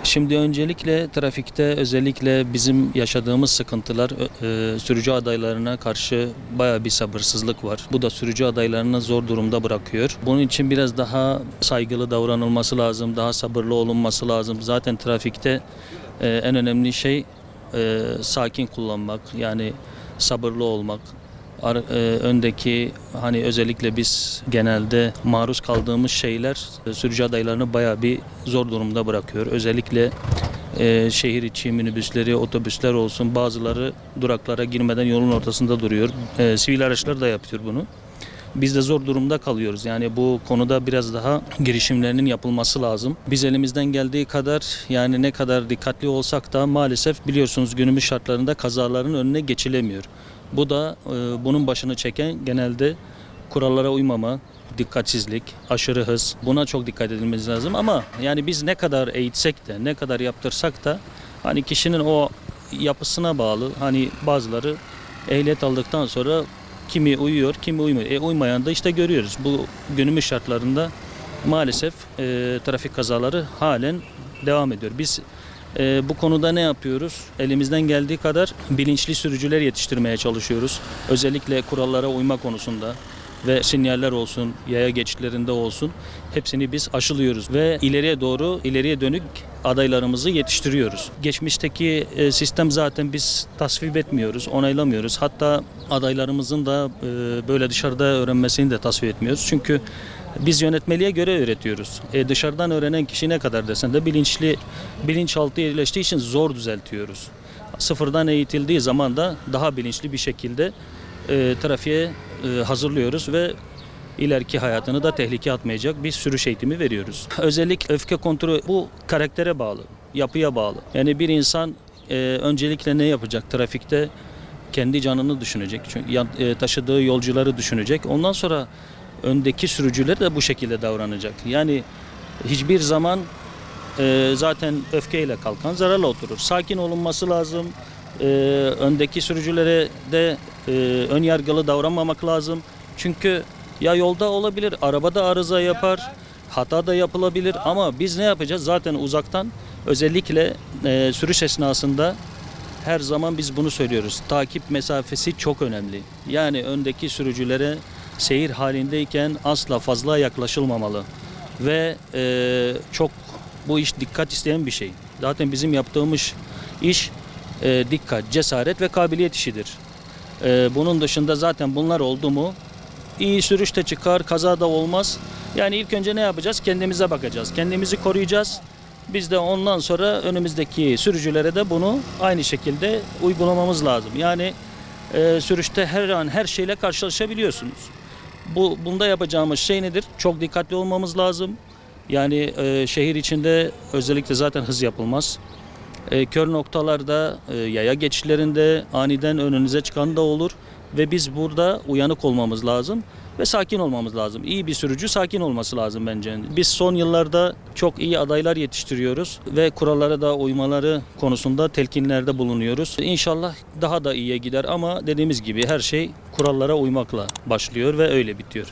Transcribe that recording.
Şimdi öncelikle trafikte özellikle bizim yaşadığımız sıkıntılar sürücü adaylarına karşı bayağı bir sabırsızlık var. Bu da sürücü adaylarını zor durumda bırakıyor. Bunun için biraz daha saygılı davranılması lazım, daha sabırlı olunması lazım. Zaten trafikte en önemli şey sakin kullanmak, yani sabırlı olmak. Öndeki hani özellikle biz genelde maruz kaldığımız şeyler sürücü adaylarını bayağı bir zor durumda bırakıyor. Özellikle şehir içi minibüsleri, otobüsler olsun, bazıları duraklara girmeden yolun ortasında duruyor. Sivil araçlar da yapıyor bunu. Biz de zor durumda kalıyoruz. Yani bu konuda biraz daha girişimlerinin yapılması lazım. Biz elimizden geldiği kadar, yani ne kadar dikkatli olsak da maalesef biliyorsunuz günümüz şartlarında kazaların önüne geçilemiyor. Bu da bunun başını çeken genelde kurallara uymama, dikkatsizlik, aşırı hız. Buna çok dikkat edilmesi lazım ama yani biz ne kadar eğitsek de, ne kadar yaptırsak da hani kişinin o yapısına bağlı. Hani bazıları ehliyet aldıktan sonra kimi uyuyor, kimi uymuyor. Uymayan da işte görüyoruz. Bu günümüz şartlarında maalesef trafik kazaları halen devam ediyor. Biz bu konuda ne yapıyoruz? Elimizden geldiği kadar bilinçli sürücüler yetiştirmeye çalışıyoruz. Özellikle kurallara uyma konusunda ve sinyaller olsun, yaya geçitlerinde olsun hepsini biz aşılıyoruz ve ileriye dönük adaylarımızı yetiştiriyoruz. Geçmişteki sistem zaten biz tasvip etmiyoruz, onaylamıyoruz. Hatta adaylarımızın da böyle dışarıda öğrenmesini de tasvip etmiyoruz. Çünkü biz yönetmeliğe göre öğretiyoruz. Dışarıdan öğrenen kişi ne kadar desen de bilinçaltı yerleştiği için zor düzeltiyoruz. Sıfırdan eğitildiği zaman da daha bilinçli bir şekilde trafiğe hazırlıyoruz ve ileriki hayatını da tehlikeye atmayacak bir sürüş eğitimi veriyoruz. Özellikle öfke kontrolü bu karaktere bağlı, yapıya bağlı. Yani bir insan öncelikle ne yapacak trafikte? Kendi canını düşünecek, çünkü taşıdığı yolcuları düşünecek. Ondan sonra öndeki sürücüler de bu şekilde davranacak. Yani hiçbir zaman zaten öfkeyle kalkan zararla oturur. Sakin olunması lazım. Öndeki sürücülere de ön yargılı davranmamak lazım. Çünkü ya yolda olabilir, arabada arıza yapar, hata da yapılabilir ama biz ne yapacağız? Zaten uzaktan özellikle sürüş esnasında her zaman biz bunu söylüyoruz. Takip mesafesi çok önemli. Yani öndeki sürücülere seyir halindeyken asla fazla yaklaşılmamalı. Ve çok bu iş dikkat isteyen bir şey. Zaten bizim yaptığımız iş dikkat, cesaret ve kabiliyet işidir. Bunun dışında zaten bunlar oldu mu iyi sürüş de çıkar, kaza da olmaz. Yani ilk önce ne yapacağız? Kendimize bakacağız. Kendimizi koruyacağız. Biz de ondan sonra önümüzdeki sürücülere de bunu aynı şekilde uygulamamız lazım. Yani sürüşte her an her şeyle karşılaşabiliyorsunuz. Bunda yapacağımız şey nedir? Çok dikkatli olmamız lazım. Yani şehir içinde özellikle zaten hız yapılmaz. Kör noktalarda, yaya geçişlerinde aniden önünüze çıkan da olur. Ve biz burada uyanık olmamız lazım ve sakin olmamız lazım. İyi bir sürücü sakin olması lazım bence. Biz son yıllarda çok iyi adaylar yetiştiriyoruz ve kurallara da uymaları konusunda telkinlerde bulunuyoruz. İnşallah daha da iyiye gider ama dediğimiz gibi her şey kurallara uymakla başlıyor ve öyle bitiyor.